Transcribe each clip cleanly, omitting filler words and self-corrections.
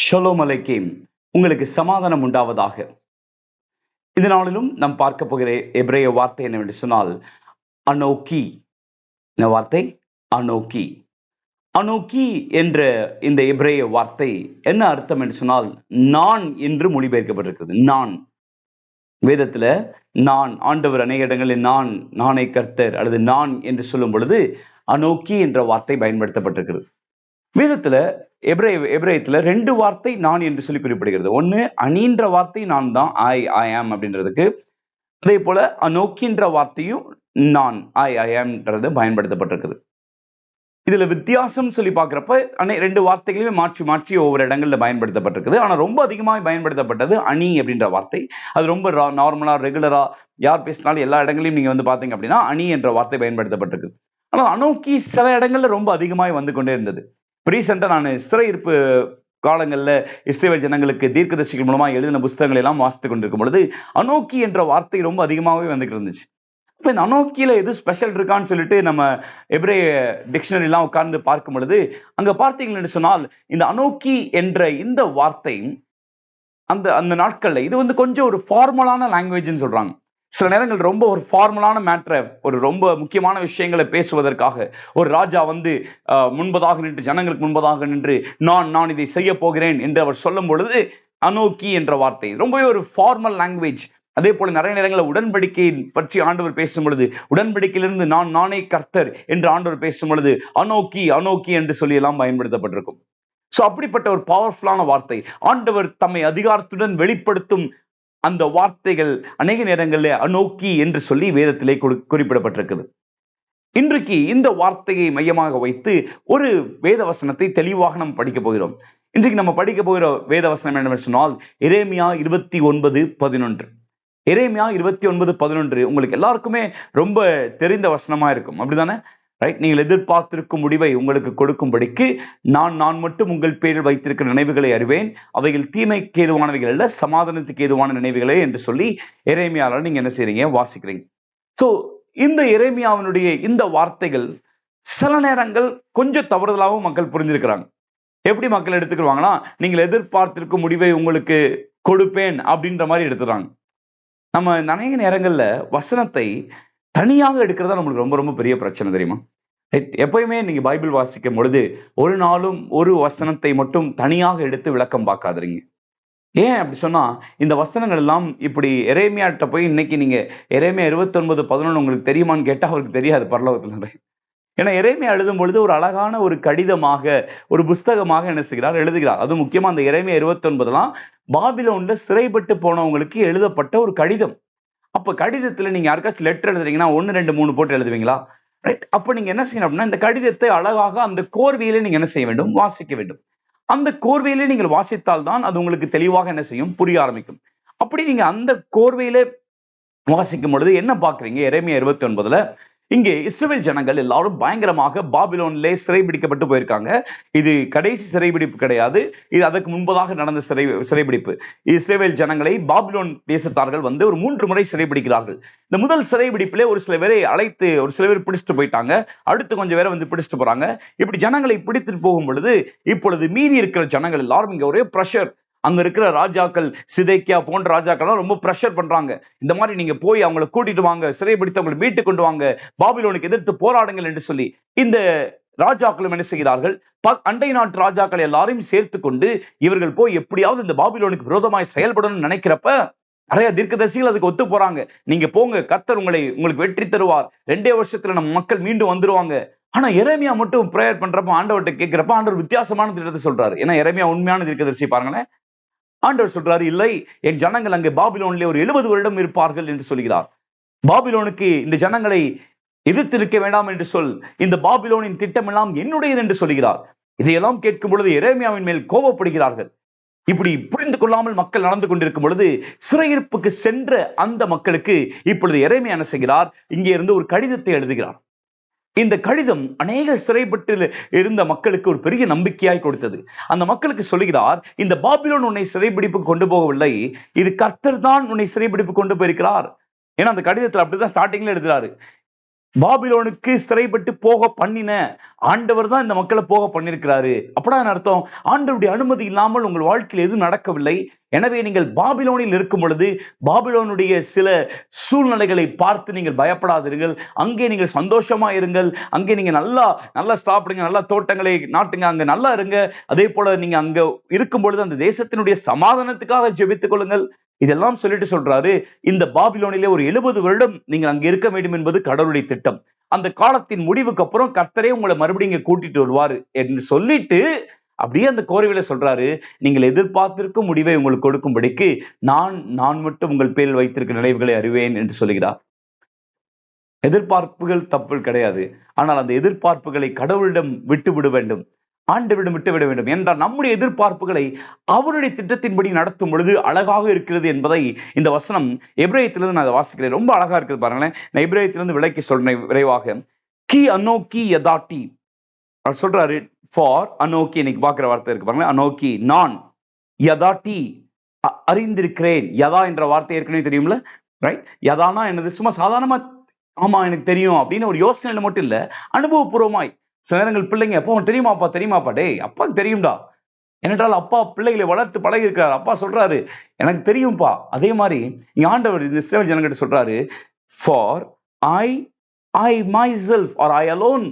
Shalom அலைக்கேம். உங்களுக்கு சமாதானம் உண்டாவதாக. இந்த நாளிலும் நாம் பார்க்க போகிற எபிரேய வார்த்தை என்னவென்று சொன்னால் அனோக்கி. இந்த வார்த்தை அனோக்கி. அனோக்கி என்ற இந்த எபிரேய வார்த்தை என்ன அர்த்தம் என்று சொன்னால் நான் என்று மொழிபெயர்க்கப்பட்டிருக்கிறது. நான் வேதத்துல நான், ஆண்டவர் அநேக இடங்களில் நானே கர்த்தர் அல்லது நான் என்று சொல்லும் பொழுது அனோக்கி என்ற வார்த்தை பயன்படுத்தப்பட்டிருக்கிறது. வேதத்துல எபிரேயத்துல ரெண்டு வார்த்தை நான் என்று சொல்லி குறிப்பிடுகிறது. ஒண்ணு அணின்ற வார்த்தை நான் தான், ஐ ஆம் அப்படின்றதுக்கு. அதே போல அனோக்கின்ற வார்த்தையும் நான், ஐ ஆம்ன்றது பயன்படுத்தப்பட்டிருக்குது. இதுல வித்தியாசம் சொல்லி பாக்குறப்ப ரெண்டு வார்த்தைகளையுமே மாற்றி மாற்றி ஒவ்வொரு இடங்கள்ல பயன்படுத்தப்பட்டிருக்குது. ஆனா ரொம்ப அதிகமாக பயன்படுத்தப்பட்டது அணி அப்படின்ற வார்த்தை. அது ரொம்ப நார்மலா ரெகுலரா யார் பேசினாலும் எல்லா இடங்களையும் நீங்க வந்து பாத்தீங்க அப்படின்னா அணி என்ற வார்த்தை பயன்படுத்தப்பட்டிருக்கு. ஆனா அனோக்கி சில இடங்கள்ல ரொம்ப அதிகமாக வந்து கொண்டே இருந்தது. ரீசெண்டா நான் சிறையிருப்பு காலங்கள்ல இஸ்ரவேல் ஜனங்களுக்கு தீர்க்கதரிசிகள் மூலமா எழுதின புஸ்தகங்களை எல்லாம் வாசித்துக் கொண்டிருக்கும் பொழுது அனோக்கி என்ற வார்த்தை ரொம்ப அதிகமாகவே வந்துட்டு இருந்துச்சு. இப்ப இந்த அனோக்கியில எது ஸ்பெஷல் இருக்கான்னு சொல்லிட்டு நம்ம எபிரேய டிக்ஷனரி எல்லாம் உட்கார்ந்து பார்க்கும் பொழுது அங்க பார்த்தீங்கன்னு சொன்னால் இந்த அனோக்கி என்ற இந்த வார்த்தை அந்த அந்த நாட்கள்ல இது வந்து கொஞ்சம் ஒரு ஃபார்மலான லாங்குவேஜ்னு சொல்றாங்க. சில நேரங்கள் ரொம்ப ஒரு ஃபார்மலான மேட்டரை, ஒரு ரொம்ப முக்கியமான விஷயங்களை பேசுவதற்காக ஒரு ராஜா வந்து முன்பதாக நின்று, ஜனங்களுக்கு முன்பதாக நின்று நான் இதை செய்ய போகிறேன் என்று அவர் சொல்லும் பொழுது அனோக்கி என்ற வார்த்தை ரொம்பவே ஒரு ஃபார்மல் லாங்குவேஜ். அதே போல நிறைய நேரங்களில் உடன்படிக்கை பற்றி ஆண்டவர் பேசும் பொழுது உடன்படிக்கையிலிருந்து நானே கர்த்தர் என்று ஆண்டவர் பேசும் பொழுது அனோக்கி என்று சொல்லி எல்லாம் பயன்படுத்தப்பட்டிருக்கும். சோ அப்படிப்பட்ட ஒரு பவர்ஃபுல்லான வார்த்தை, ஆண்டவர் தம்மை அதிகாரத்துடன் வெளிப்படுத்தும் அந்த வார்த்தைகள் அநேக நேரங்களில் அனோக்கி என்று சொல்லி வேதத்திலே குறிப்பிடப்பட்டிருக்குது. இன்றைக்கு இந்த வார்த்தையை மையமாக வைத்து ஒரு வேத வசனத்தை தெளிவாக நம்ம படிக்க போகிறோம். இன்றைக்கு நம்ம படிக்க போகிற வேத வசனம் என்னவென்று சொன்னால் எரேமியா 29:11. எரேமியா 29:11 உங்களுக்கு எல்லாருக்குமே ரொம்ப தெரிந்த வசனமா இருக்கும், அப்படிதானே? ரைட். நீங்கள் எதிர்பார்த்திருக்கும் முடிவை உங்களுக்கு கொடுக்கும்படிக்கு நான் மட்டும் உங்கள் பேரில் வைத்திருக்கிற நினைவுகளை அறிவேன், அவைகள் தீமைக்கு ஏதுவானவைகள் அல்ல, சமாதானத்துக்கு ஏதுவான நினைவுகளே என்று சொல்லி எரேமியால நீங்க என்ன செய்றீங்க, வாசிக்கிறீங்க. சோ இந்த எரேமியாவினுடைய இந்த வார்த்தைகள் சில நேரங்கள் கொஞ்சம் தவறுதலாகவும் மக்கள் புரிஞ்சிருக்கிறாங்க. எப்படி மக்கள் எடுத்துக்கிறாங்கன்னா, நீங்கள் எதிர்பார்த்திருக்கும் முடிவை உங்களுக்கு கொடுப்பேன் அப்படின்ற மாதிரி எடுத்துறாங்க. நம்ம நிறைய நேரங்கள்ல வசனத்தை தனியாக எடுக்கிறதா நம்மளுக்கு ரொம்ப ரொம்ப பெரிய பிரச்சனை, தெரியுமா? எப்பயுமே நீங்க பைபிள் வாசிக்கும் பொழுது ஒரு நாளும் ஒரு வசனத்தை மட்டும் தனியாக எடுத்து விளக்கம் பார்க்காதீங்க. ஏன் அப்படி சொன்னா, இந்த வசனங்கள் எல்லாம் இப்படி எரேமியாட்ட போய் இன்னைக்கு நீங்க எரேமியா 29:11 உங்களுக்கு தெரியுமான்னு கேட்டா அவருக்கு தெரியாது பரலோகத்துல. ஏன்னா எரேமியா எழுதும் பொழுது ஒரு அழகான ஒரு கடிதமாக, ஒரு புஸ்தகமாக என்ன செய்கிறார், எழுதுகிறார். அது முக்கியமா அந்த எரேமியா 29 பாபிலோன்ல சிறைப்பட்டு போனவங்களுக்கு எழுதப்பட்ட ஒரு கடிதம். அப்ப கடிதத்துல நீங்க யாருக்காச்சும் லெட்டர் எழுதுறீங்கன்னா 1, 2, 3 போட்டு எழுதுவீங்களா? ரைட். அப்ப நீங்க என்ன செய்யணும் அப்படின்னா, இந்த கடிதத்தை அழகாக அந்த கோர்வையிலே நீங்க என்ன செய்ய வேண்டும், வாசிக்க வேண்டும். அந்த கோர்வையிலே நீங்கள் வாசித்தால் தான் அது உங்களுக்கு தெளிவாக என்ன செய்யும், புரிய ஆரம்பிக்கும். அப்படி நீங்க அந்த கோர்வையிலே வாசிக்கும் பொழுது என்ன பாக்குறீங்க, எரேமியா 29 இங்கே இஸ்ரவேல் ஜனங்கள் எல்லாரும் பயங்கரமாக பாபிலோனிலே சிறைபிடிக்கப்பட்டு போயிருக்காங்க. இது கடைசி சிறைபிடிப்பு கிடையாது, இது அதற்கு முன்பதாக நடந்த சிறைபிடிப்பு. இஸ்ரவேல் ஜனங்களை பாபிலோன் தேசத்தார்கள் வந்து ஒரு 3 முறை சிறைபிடிக்கிறார்கள். இந்த முதல் சிறைபிடிப்பிலே ஒரு சில பேரை அழைத்து ஒரு சில பேர் பிடிச்சிட்டு போயிட்டாங்க, அடுத்து கொஞ்சம் பேரை வந்து பிடிச்சிட்டு போறாங்க. இப்படி ஜனங்களை பிடித்துட்டு போகும் பொழுது இப்பொழுது மீதி இருக்கிற ஜனங்கள் எல்லாரும் இங்க ஒரே பிரஷர். அங்க இருக்கிற ராஜாக்கள், சிதேக்கியா போன்ற ராஜாக்கள் ரொம்ப பிரஷர் பண்றாங்க. இந்த மாதிரி நீங்க போய் அவங்களை கூட்டிட்டு வாங்க, சிறைபிடித்து அவங்களை மீட்டு கொண்டு வாங்க, பாபிலோனுக்கு எதிர்த்து போராடுங்கள் என்று சொல்லி இந்த ராஜாக்களும் என்ன செய்கிறார்கள், அண்டை நாட்டு ராஜாக்கள் எல்லாரையும் சேர்த்து கொண்டு இவர்கள் போய் எப்படியாவது இந்த பாபிலோனுக்கு விரோதமாய் செயல்படணும்னு நினைக்கிறப்ப நிறைய தீர்க்கதரிசிகள் அதுக்கு ஒத்து போறாங்க. நீங்க போங்க, கர்த்தர் உங்களுக்கு வெற்றி தருவார், 2 வருஷத்துல நம்ம மக்கள் மீண்டும் வந்துருவாங்க. ஆனா எரேமியா மட்டும் பிரேயர் பண்றப்ப, ஆண்டவர்கிட்ட கேட்கிறப்ப ஆண்டவர் வித்தியாசமான திட்டத்தை சொல்றாரு. ஏன்னா எரேமியா உண்மையான தீர்க்கதரிசி பாருங்களேன். ஆண்டவர் சொல்றாரு, இல்லை, என் ஜனங்கள் அங்கே பாபிலோனிலே ஒரு 70 வருடம் இருப்பார்கள் என்று சொல்கிறார். பாபிலோனுக்கு இந்த ஜனங்களை எதிர்த்து இருக்க வேண்டாம் என்று சொல், இந்த பாபிலோனின் திட்டம் எல்லாம் என்னுடையது என்று சொல்கிறார். இதையெல்லாம் கேட்கும் பொழுது எரேமியாவின் மேல் கோபப்படுகிறார்கள். இப்படி புரிந்து கொள்ளாமல் மக்கள் நடந்து கொண்டிருக்கும் பொழுது சிறையிருப்புக்கு சென்ற அந்த மக்களுக்கு இப்பொழுது எரேமியா என்ன செய்கிறார், இங்கே இருந்து ஒரு கடிதத்தை எழுதுகிறார். இந்த கடிதம் அநேக சிறைப்பட்டு இருந்த மக்களுக்கு ஒரு பெரிய நம்பிக்கையாய் கொடுத்தது. அந்த மக்களுக்கு சொல்லுகிறார், இந்த பாபிலோன் உன்னை சிறைபிடிப்புக்கு கொண்டு போகவில்லை, இது கர்த்தர் தான் உன்னை சிறைபிடிப்பு கொண்டு போயிருக்கிறார். ஏன்னா அந்த கடிதத்துல அப்படிதான் ஸ்டார்டிங்ல எழுதுறாரு, பாபிலோனுக்கு சிறைப்பட்டு போக பண்ணின ஆண்டவர் தான் இந்த மக்களை போக பண்ணிருக்கிறாரு. அப்படா அர்த்தம், ஆண்டவருடைய அனுமதி இல்லாமல் உங்கள் வாழ்க்கையில் எதுவும் நடக்கவில்லை. எனவே நீங்கள் பாபிலோனில் இருக்கும் பொழுது பாபிலோனுடைய சில சூழ்நிலைகளை பார்த்து நீங்கள் பயப்படாதீர்கள். அங்கே நீங்கள் சந்தோஷமா இருங்கள். அங்கே நீங்க நல்லா நல்லா சாப்பிடுங்க, நல்லா தோட்டங்களை நாட்டுங்க, அங்க நல்லா இருங்க. அதே போல நீங்க அங்க இருக்கும் பொழுது அந்த தேசத்தினுடைய சமாதானத்துக்காக ஜெபித்துக் கொள்ளுங்கள். இதெல்லாம் சொல்லிட்டு சொல்றாரு, இந்த பாபிலோனிலே ஒரு 70 வருடம் நீங்கள் அங்க இருக்க வேண்டும் என்பது கடவுளுடைய திட்டம். அந்த காலத்தின் முடிவுக்கு அப்புறம் கர்த்தரே உங்களை மறுபடியும் இங்க கூட்டிட்டு வருவாரு என்று சொல்லிட்டு அப்படியே அந்த கோரிவில சொல்றாரு, நீங்கள் எதிர்பார்த்திருக்கும் முடிவை உங்களுக்கு கொடுக்கும்படிக்கு நான் மட்டும் உங்கள் பேரில் வைத்திருக்க நினைவுகளை அறிவேன் என்று சொல்கிறார். எதிர்பார்ப்புகள் தப்பு கிடையாது. ஆனால் அந்த எதிர்பார்ப்புகளை கடவுளிடம் விட்டு விட வேண்டும், ஆண்டவரிடம் விட்டு விட வேண்டும். என்றால் நம்முடைய எதிர்பார்ப்புகளை அவருடைய திட்டத்தின்படி நடத்தும் பொழுது அழகாக இருக்கிறது என்பதை இந்த வசனம் எபிரேயத்திலிருந்து நான் வாசிக்கிறேன். ரொம்ப அழகா இருக்குது பாருங்களேன். நான் எபிரேயத்திலிருந்து விளக்கி சொல்றேன் விரைவாக. கி அனோக்கி யதாட்டி அவர் சொல்றாரு, ஃபார் அனோக்கி, இன்னைக்கு பார்க்கிற வார்த்தை இருக்கு பாருங்களேன், அனோக்கி நான், யதாட்டி அறிந்திருக்கிறேன். யதா என்ற வார்த்தை ஏற்கனவே தெரியும்ல, ரைட்? யதானா என்னது? சும்மா சாதாரணமா ஆமா எனக்கு தெரியும் அப்படின்னு ஒரு யோசனையில மட்டும் இல்ல, அனுபவபூர்வமாய். சில நேரங்கள் பிள்ளைங்க, அப்பா தெரியுமாப்பா தெரியுமாப்பா, டேய் அப்பாவுக்கு தெரியும்டா. ஏனென்றால் அப்பா பிள்ளைகளை வளர்த்து பழகி இருக்காரு. அப்பா சொல்றாரு எனக்கு தெரியும்பா. அதே மாதிரி இங்க ஆண்டவர் இந்த இஸ்ரவேல் ஜனங்கிட்ட சொல்றாரு, for I I myself or I alone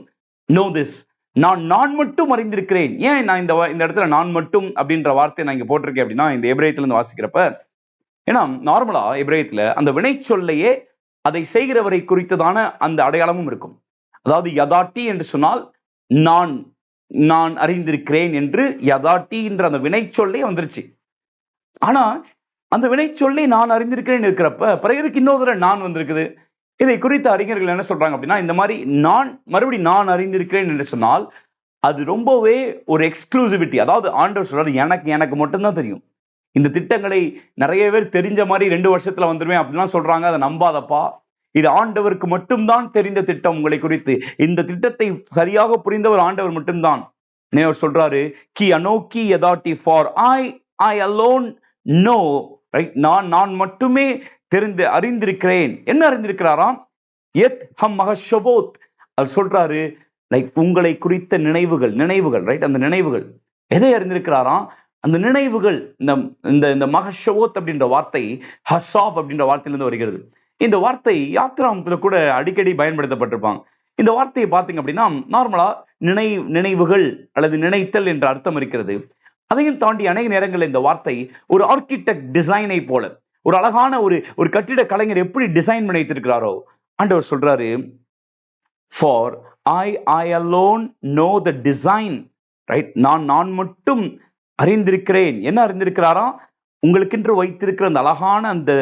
know this. நான் மட்டும் அறிந்திருக்கிறேன். ஏன் நான் இந்த இடத்துல நான் மட்டும் அப்படின்ற வார்த்தையை நான் இங்க போட்டிருக்கேன் அப்படின்னா, இந்த எபிரேயத்துல இருந்து வாசிக்கிறப்ப, ஏன்னா நார்மலா எபிரேயத்துல அந்த வினை சொல்லையே அதை செய்கிறவரை குறித்ததான அந்த அடையாளமும் இருக்கும். அதாவது யதாட்டி என்று சொன்னால் நான் நான் அறிந்திருக்கிறேன் என்று யதாட்டி என்ற அந்த வினை சொல்லே வந்துருச்சு. ஆனா அந்த வினை சொல்லி நான் அறிந்திருக்கிறேன் இருக்கிறப்ப பிறகு இன்னொரு நான் வந்திருக்குது. இதை குறித்த அறிஞர்கள் என்ன சொல்றாங்க அப்படின்னா, இந்த மாதிரி மறுபடியும் நான் அறிந்திருக்கிறேன் என்று சொன்னால் அது ரொம்பவே ஒரு எக்ஸ்க்ளூசிவிட்டி. அதாவது ஆண்டவர் சொல்றாரு, எனக்கு மட்டும்தான் தெரியும். இந்த திட்டங்களை நிறைய பேர் தெரிஞ்ச மாதிரி 2 வருஷத்துல வந்துருவேன் அப்படின்லாம் சொல்றாங்க. அதை நம்பாதப்பா. இது ஆண்டவருக்கு மட்டும்தான் தெரிந்த திட்டம் உங்களை குறித்து. இந்த திட்டத்தை சரியாக புரிந்தவர் ஆண்டவர் மட்டும்தான். அவர் சொல்றாரு, கி அனோக்கி யதாட்டி, for I alone know, right? நான் மட்டுமே அறிந்திருக்கிறேன். என்ன அறிந்திருக்கிறாராம்? எத் ஹம் மகஷவோத். அவர் சொல்றாரு, லைக் உங்களை குறித்த நினைவுகள், ரைட்? அந்த நினைவுகள் எதை அறிந்திருக்கிறாராம்? அந்த நினைவுகள். இந்த மகஷவோத் அப்படின்ற வார்த்தை ஹசாப் அப்படின்ற வார்த்தையிலிருந்து வருகிறது. இந்த வார்த்தை யாத்ராமத்துல கூட அடிக்கடி பயன்படுத்தப்பட்டிருப்பாங்க. இந்த வார்த்தையை பார்த்தீங்க அப்படின்னா நார்மலா நினைவுகள் அல்லது நினைத்தல் என்ற அர்த்தம் இருக்கிறது. அதையும் தாண்டி அநேக நேரங்களில் இந்த வார்த்தை ஒரு ஆர்கிடெக்ட் டிசைனை போல, ஒரு அழகான ஒரு கட்டிட கலைஞர் எப்படி டிசைன் பண்ணி வைத்திருக்கிறாரோ, ஆண்டவர் சொல்றாரு, for I alone no the design, right? நான் மட்டும் அறிந்திருக்கிறேன். என்ன அறிந்திருக்கிறாரா? உங்களுக்கென்று வைத்திருக்கிற அந்த அழகான அந்த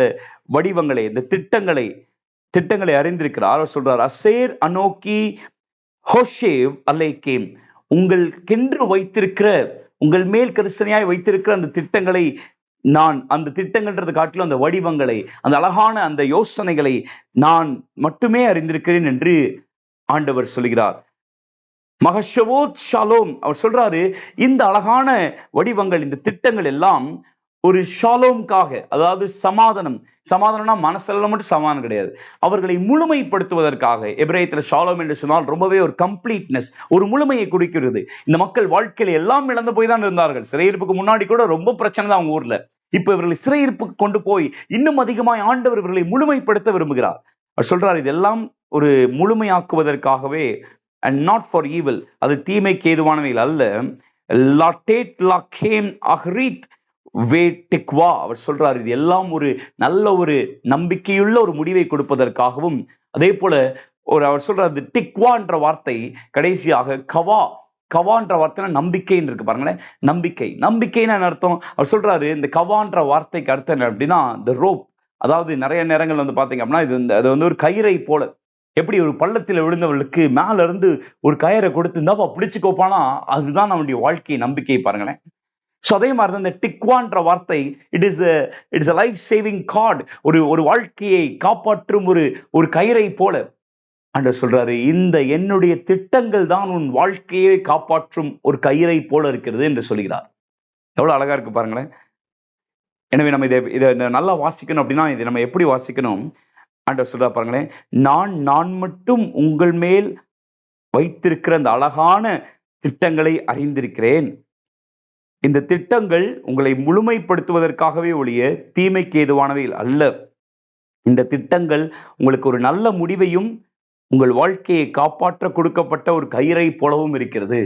வடிவங்களை, இந்த திட்டங்களை அறிந்திருக்கிறார். அவர் சொல்றார், அசேர் அனோக்கி ஹோஷேவ் அலைகேம். உங்களுக்கென்று வைத்திருக்கிற, உங்கள் மேல் கரிசனையாய் வைத்திருக்கிற அந்த திட்டங்களை அந்த திட்டங்கள்ன்றது காட்டிலும் அந்த வடிவங்களை, அந்த அழகான அந்த யோசனைகளை நான் மட்டுமே அறிந்திருக்கிறேன் என்று ஆண்டவர் சொல்கிறார். மகஷவோத் ஷாலோம். அவர் சொல்றாரு, இந்த அழகான வடிவங்கள், இந்த திட்டங்கள் எல்லாம் ஒரு ஷாலோம்காக, அதாவது சமாதானம்னா மனசெல்லாம் மட்டும் சமாதானம் கிடையாது, அவர்களை முழுமைப்படுத்துவதற்காக. எபிரேயத்துல ஷாலோம் என்று சொன்னால் ரொம்பவே ஒரு கம்ப்ளீட்னஸ், ஒரு முழுமையை குறிக்கிறது. இந்த மக்கள் வாழ்க்கையில எல்லாம் இழந்து போய் தான் இருந்தார்கள். சிறையிருப்புக்கு முன்னாடி கூட ரொம்ப பிரச்சனை தான் அவங்க ஊர்ல. இப்ப இவர்களை சிறையிருப்புக்கு கொண்டு போய் இன்னும் அதிகமாய் ஆண்டவர் இவர்களை முழுமைப்படுத்த விரும்புகிறார். அவர் சொல்றார், இதெல்லாம் ஒரு முழுமையாக்குவதற்காகவே, and not for evil. அது தீமைக்கு ஏதுவானவைகள் அல்ல. லாட்டேட் லாகேம் அஹ்ரீத் வேட்டிக்வா. அவர் சொல்றார், இது எல்லாம் ஒரு நல்ல ஒரு நம்பிக்கையுள்ள ஒரு முடிவை கொடுப்பதற்காகவும், அதே போல அவர் சொல்றாரு, டிக்வா என்ற வார்த்தை கடைசியாக கவான்ற வார்த்தை நம்பிக்கைன்னு இருக்கு பாருங்களேன். நம்பிக்கைன்னு என்ன அர்த்தம்? அவர் சொல்றாரு, இந்த கவான்ற வார்த்தைக்கு அர்த்தம் என்ன அப்படின்னா, இந்த ரோப். அதாவது நிறைய நேரங்கள் வந்து பாத்தீங்க அப்படின்னா அது வந்து ஒரு கயிறை போல. எப்படி ஒரு பள்ளத்தில் விழுந்தவர்களுக்கு மேல இருந்து ஒரு கயிறை கொடுத்து இருந்தாப்பா பிடிச்சுக்கோப்பானா, அதுதான் நம்முடைய வாழ்க்கை நம்பிக்கை பாருங்களேன். ஸோ அதே மாதிரி தான் இந்த டிக்வான்ற வார்த்தை, it is a life saving card. ஒரு வாழ்க்கையை காப்பாற்றும் ஒரு கயிறை போல. ஆண்டவர் சொல்றாரு, இந்த என்னுடைய திட்டங்கள் தான் உன் வாழ்க்கையை காப்பாற்றும் ஒரு கயிறை போல இருக்கிறது என்று சொல்கிறார். எவ்வளவு அழகா இருக்கு பாருங்களேன். எனவே நம்ம இதை நல்லா வாசிக்கணும் அப்படின்னா, இதை நம்ம எப்படி வாசிக்கணும்? ஆண்டவர் சொல்றா பாருங்களேன், நான் மட்டும் உங்கள் மேல் வைத்திருக்கிற அந்த அழகான திட்டங்களை அறிந்திருக்கிறேன். இந்த திட்டங்கள் உங்களை முழுமைப்படுத்துவதற்காகவே ஒழிய தீமைக்கு ஏதுவானவை அல்ல. இந்த திட்டங்கள் உங்களுக்கு ஒரு நல்ல முடிவையும் உங்கள் வாழ்க்கையை காப்பாற்ற கொடுக்கப்பட்ட ஒரு கயிறை போலவும் இருக்கிறது.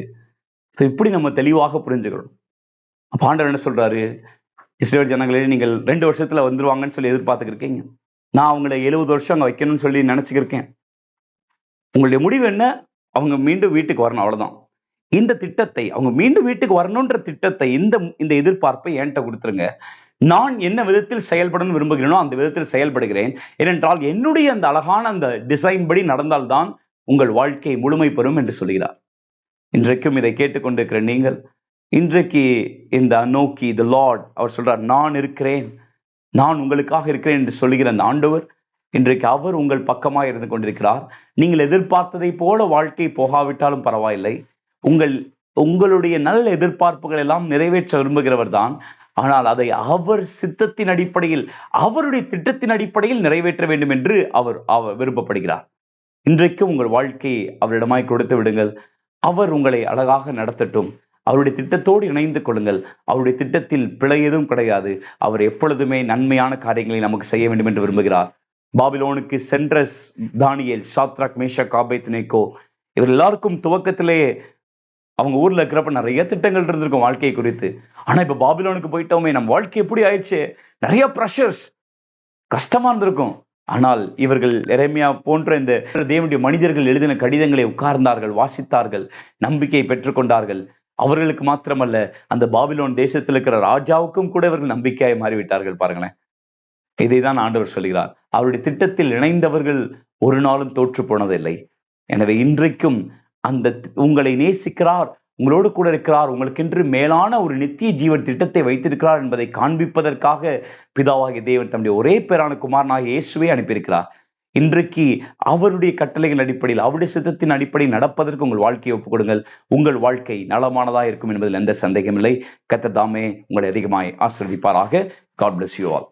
இப்படி நம்ம தெளிவாக புரிஞ்சுக்கணும். அப்ப ஆண்டவர் என்ன சொல்றாரு? இஸ்ரவேல் ஜனங்களே, நீங்கள் 2 வருஷத்துல வந்துருவாங்கன்னு சொல்லி எதிர்பார்த்துக்கிருக்கீங்க. நான் அவங்கள 70 வருஷம் அங்க வைக்கணும்னு சொல்லி நினைச்சுக்கிருக்கேன். உங்களுடைய முடிவு என்ன? அவங்க மீண்டும் வீட்டுக்கு வரணும், அவ்வளவுதான். இந்த திட்டத்தை, அவங்க மீண்டும் வீட்டுக்கு வரணும்ன்ற திட்டத்தை, இந்த எதிர்பார்ப்பை என்கிட்ட கொடுத்துருங்க. நான் என்ன விதத்தில் செயல்படணும்னு விரும்புகிறேனோ அந்த விதத்தில் செயல்படுகிறேன். ஏனென்றால் என்னுடைய அந்த அழகான அந்த டிசைன் படி நடந்தால்தான் உங்கள் வாழ்க்கை முழுமை பெறும் என்று சொல்கிறார். இன்றைக்கும் இதை கேட்டுக்கொண்டிருக்கிற நீங்கள், இன்றைக்கு இந்த நோக்கி தி லார்ட் அவர் சொல்றார், நான் இருக்கிறேன், நான் உங்களுக்காக இருக்கிறேன் என்று சொல்லுகிற அந்த ஆண்டவர் இன்றைக்கு அவர் உங்கள் பக்கமாக இருந்து கொண்டிருக்கிறார். நீங்கள் எதிர்பார்த்ததை போல வாழ்க்கை போகாவிட்டாலும் பரவாயில்லை. உங்களுடைய நல்ல எதிர்பார்ப்புகள் எல்லாம் நிறைவேற்ற விரும்புகிறவர் தான். ஆனால் அதை அவர் சித்தத்தின் அடிப்படையில், அவருடைய திட்டத்தின் அடிப்படையில் நிறைவேற்ற வேண்டும் என்று அவர் விருப்பப்படுகிறார். இன்றைக்கும் உங்கள் வாழ்க்கையை அவரிடமாய் கொடுத்து விடுங்கள். அவர் உங்களை அழகாக நடத்தட்டும். அவருடைய திட்டத்தோடு இணைந்து கொள்ளுங்கள். அவருடைய திட்டத்தில் பிழை எதுவும் கிடையாது. அவர் எப்பொழுதுமே நன்மையான காரியங்களை நமக்கு செய்ய வேண்டும் என்று விரும்புகிறார். பாபிலோனுக்கு சென்ற தானியேல், சாத்ராக், மேஷாக், ஆபேத்நேகோ இவர் எல்லாருக்கும் துவக்கத்திலேயே அவங்க ஊர்ல இருக்கிறப்ப நிறைய திட்டங்கள் இருந்திருக்கும் வாழ்க்கையை குறித்து. ஆனா இப்ப பாபிலோனுக்கு போயிட்டோமே, நம்ம வாழ்க்கை எப்படி ஆயிடுச்சு, நிறைய ப்ரெஷர்ஸ், கஷ்டமா இருந்திருக்கும். ஆனால் இவர்கள் எரேமியா போன்ற இந்த தேவனுடைய மனிதர்கள் எழுதின கடிதங்களை உட்கார்ந்தார்கள், வாசித்தார்கள், நம்பிக்கையை பெற்றுக்கொண்டார்கள். அவர்களுக்கு மாத்திரமல்ல, அந்த பாபிலோன் தேசத்தில் இருக்கிற ராஜாவுக்கும் கூட இவர்கள் நம்பிக்கையாய் மாறிவிட்டார்கள். பாருங்களேன், இதைதான் ஆண்டவர் சொல்கிறார். அவருடைய திட்டத்தில் இணைந்தவர்கள் ஒரு நாளும் தோற்று போனதில்லை. எனவே இன்றைக்கும் அந்த உங்களை நேசிக்கிறார், உங்களோடு கூட இருக்கிறார், உங்களுக்கென்று மேலான ஒரு நித்திய ஜீவன் திட்டத்தை வைத்திருக்கிறார் என்பதை காண்பிப்பதற்காக பிதாவாகிய தேவன் தம்முடைய ஒரே பேரான குமாரனாகிய இயேசுவை அனுப்பியிருக்கிறார். இன்றைக்கு அவருடைய கட்டளைகள் அடிப்படையில், அவருடைய சித்தத்தின் அடிப்படையில் நடப்பதற்கு உங்கள் வாழ்க்கையை ஒப்புக் கொடுங்கள். உங்கள் வாழ்க்கை நலமானதாக இருக்கும் என்பதில் எந்த சந்தேகமில்லை. கர்த்தர் தாமே உங்களை அதிகமாய் ஆசீர்வதிப்பாராக. God bless you all.